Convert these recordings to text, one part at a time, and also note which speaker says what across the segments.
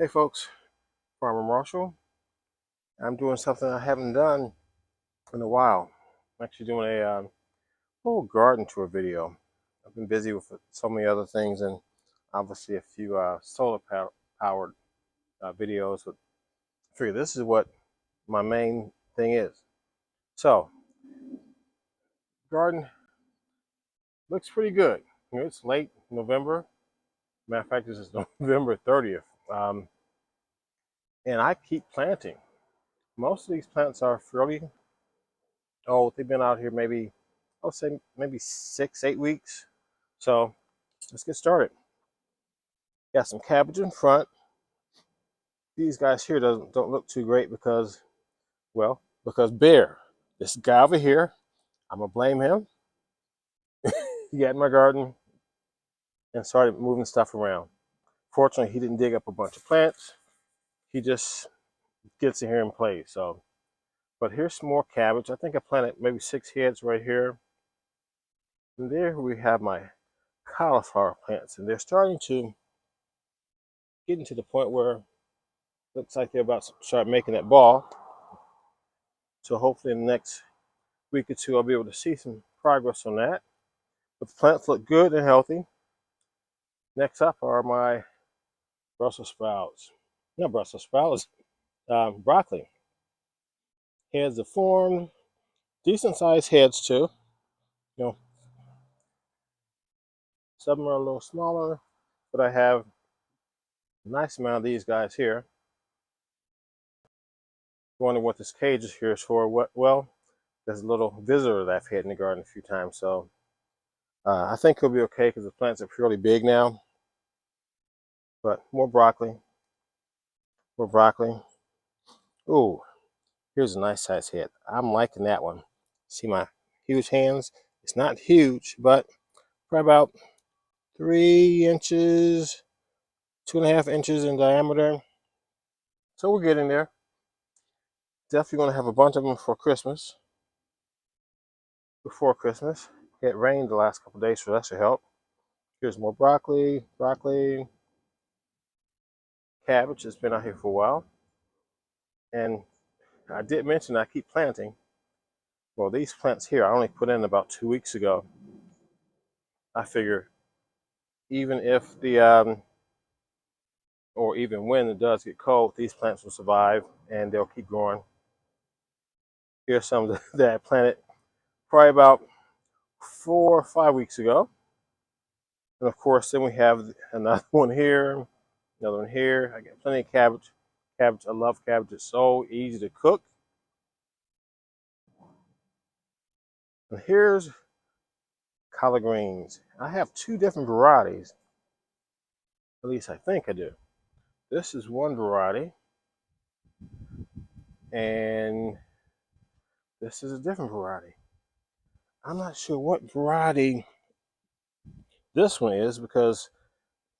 Speaker 1: Hey folks, Farmer Marshall. I'm doing something I haven't done in a while. I'm actually doing a little garden tour video. I've been busy with so many other things and obviously a few solar powered videos, but I figure this is what my main thing is. So, garden looks pretty good. It's late November. Matter of fact, this is November 30th. And I keep planting. Most of these plants are fairly old. They've been out here maybe, I would say maybe 6, 8 weeks. So let's get started. Got some cabbage in front. These guys here don't look too great because, well, because Bear, this guy over here, I'm gonna blame him. He got in my garden and started moving stuff around. Fortunately, he didn't dig up a bunch of plants. He just gets in here and plays. So, but here's some more cabbage. I think I planted maybe 6 heads right here. And there we have my cauliflower plants, and they're starting to getting to the point where looks like they're about to start making that ball. So hopefully in the next week or two, I'll be able to see some progress on that. But the plants look good and healthy. Next up are my Brussels sprouts. Not Brussels sprouts, broccoli. Heads are formed, decent sized heads too. You know, some are a little smaller, but I have a nice amount of these guys here. Wondering what this cage is here is for. Well, there's a little visitor that I've had in the garden a few times, so I think he'll be okay because the plants are fairly big now. But more broccoli, more broccoli. Ooh, here's a nice size head. I'm liking that one. See my huge hands? It's not huge, but probably about 3 inches, 2.5 inches in diameter. So we're getting there. Definitely going to have a bunch of them for Christmas. Before Christmas. It rained the last couple of days, so that should help. Here's more broccoli, cabbage has been out here for a while. And I did mention I keep planting. Well, these plants here I only put in about 2 weeks ago. I figure even if or even when it does get cold, these plants will survive and they'll keep growing. Here's some that I planted probably about 4 or 5 weeks ago. And of course, then we have another one here, another one here. I got plenty of cabbage. Cabbage, I love cabbage. It's so easy to cook. And here's collard greens. I have two different varieties. At least I think I do. This is one variety, and this is a different variety. I'm not sure what variety this one is because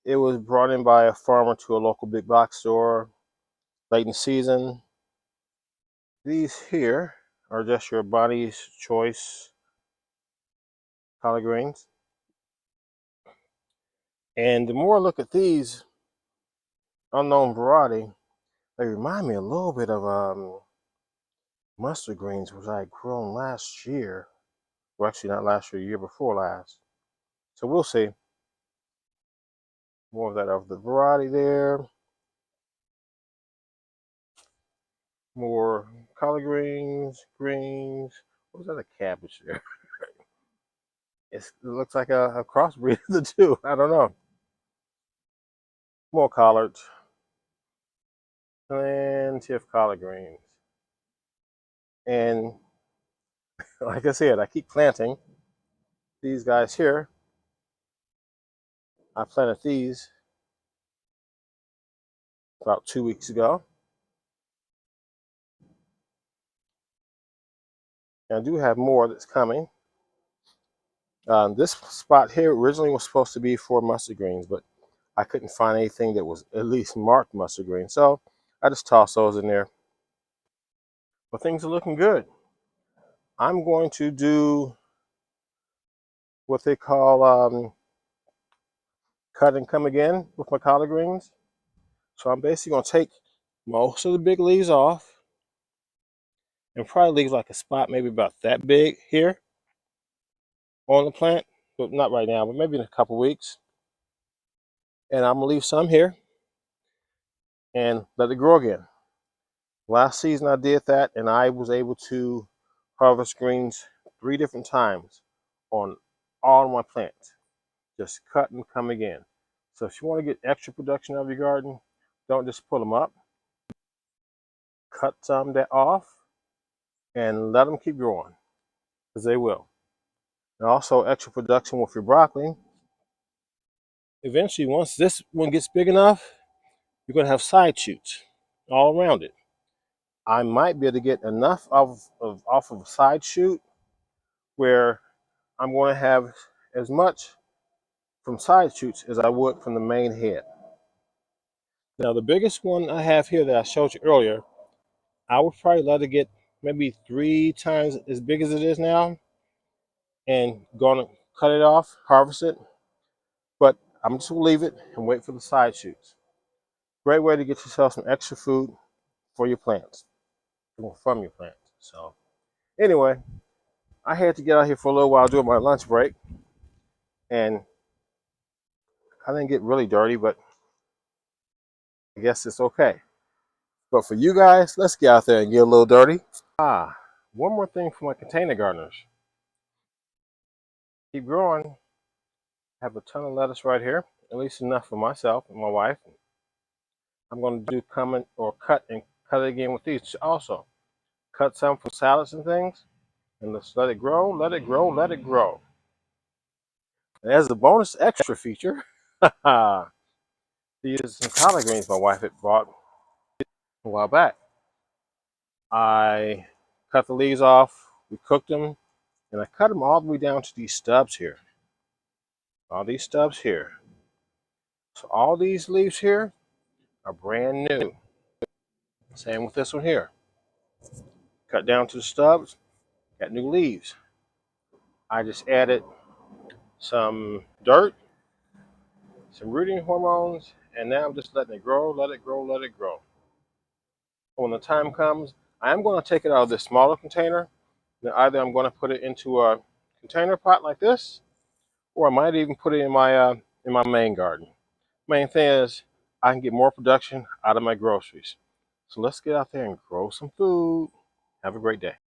Speaker 1: it was brought in by a farmer to a local big box store late in the season. These here are just your body's choice collard greens. And the more I look at these unknown variety, they remind me a little bit of mustard greens, which I had grown last year. Well, actually not last year, year before last. So we'll see. More of that of the variety there. More collard greens. What was that, a cabbage there? It looks like a crossbreed of the two. I don't know. More collards. Plenty of collard greens. And like I said, I keep planting these guys here. I planted these about 2 weeks ago. And I do have more that's coming. This spot here originally was supposed to be for mustard greens, but I couldn't find anything that was at least marked mustard green. So I just tossed those in there. But things are looking good. I'm going to do what they call cut and come again with my collard greens. So I'm basically going to take most of the big leaves off and probably leave like a spot maybe about that big here on the plant, but not right now, but maybe in a couple weeks. And I'm going to leave some here and let it grow again. Last season I did that, and I was able to harvest greens 3 different times on all of my plants. Just cut and come again. So if you want to get extra production out of your garden, don't just pull them up. Cut some that off and let them keep growing, because they will. And also extra production with your broccoli. Eventually, once this one gets big enough, you're going to have side shoots all around it. I might be able to get enough off of a side shoot where I'm going to have as much from side shoots as I would from the main head. Now, the biggest one I have here that I showed you earlier, I would probably let it get maybe 3 times as big as it is now and going to cut it off, harvest it. But I'm just going to leave it and wait for the side shoots. Great way to get yourself some extra food for your plants, from your plants. So anyway, I had to get out here for a little while during my lunch break, and I didn't get really dirty, but I guess it's okay. But for you guys, let's get out there and get a little dirty. One more thing for my container gardeners. Keep growing. I have a ton of lettuce right here, at least enough for myself and my wife. I'm going to do cut it again with these also. Cut some for salads and things, and let's let it grow, let it grow, let it grow. And as a bonus extra feature, these are some collard greens my wife had bought a while back. I cut the leaves off, we cooked them, and I cut them all the way down to these stubs here. All these stubs here. So all these leaves here are brand new. Same with this one here. Cut down to the stubs, got new leaves. I just added some dirt, some rooting hormones, and now I'm just letting it grow, let it grow, let it grow. When the time comes, I am going to take it out of this smaller container. Now either I'm going to put it into a container pot like this, or I might even put it in my main garden. Main thing is I can get more production out of my groceries. So let's get out there and grow some food. Have a great day.